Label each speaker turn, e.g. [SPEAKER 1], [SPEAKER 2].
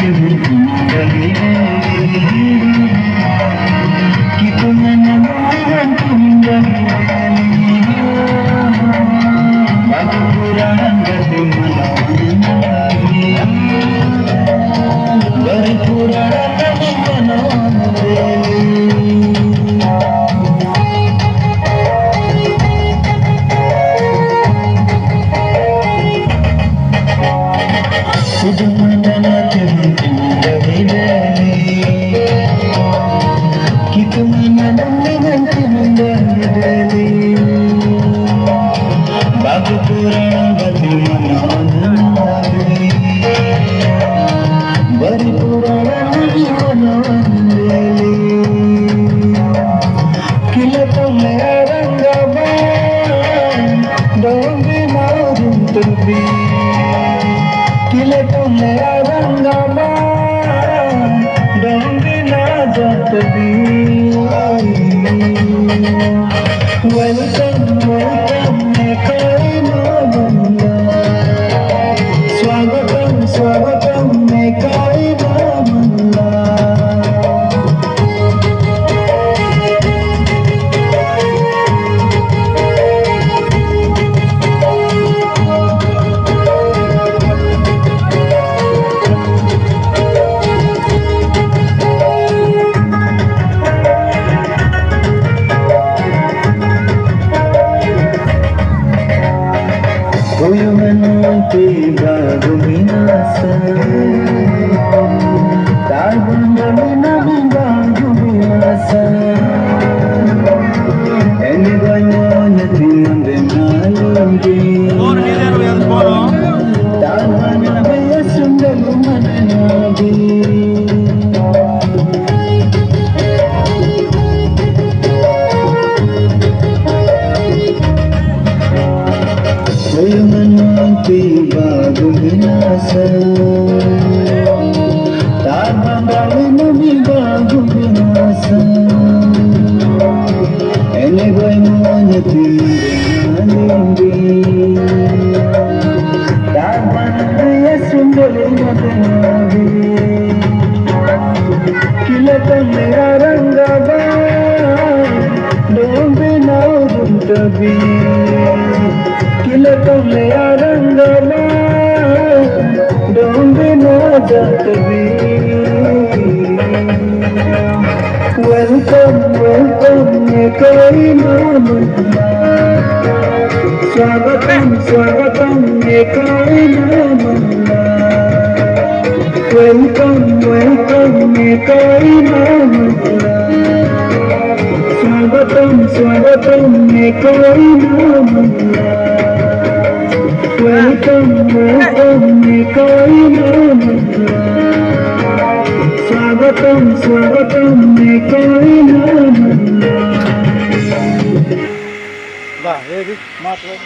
[SPEAKER 1] कि तुम बाबू पुराण गति मनोहरी बरी पुराण मनोहरी किलतले रंगबा डोंगी मारुं तुबी किलतले रंगबा डोंगी ना जतबी वेलकम वेलकम स्वागतम स्वागतम मैं काई मल्ला Uyumanti baguminasa Tarbandamina baguminasa Enibanyo natimande malungi Tarbandamaya sundalu mananabi Uyumanti baguminasa Tarbandamina baguminasa Enibanyo natimande malungi Tarbandamaya sundalu mananabi Kilatale arangaba Dombe naurun tabi किलतले रंगला डोंबे न जातबी वेलकम वेलकम ये कोई मल्ला स्वागतम स्वागतम ये कोई मल्ला वेलकम वेलकम ये कोई मल्ला स्वागतम स्वागतम ये कोई मल्ला वेलकम वेलकम ये कोई मल्ला स्वागतम स्वागतम ये कोई मल्ला वाह ये भी मात्र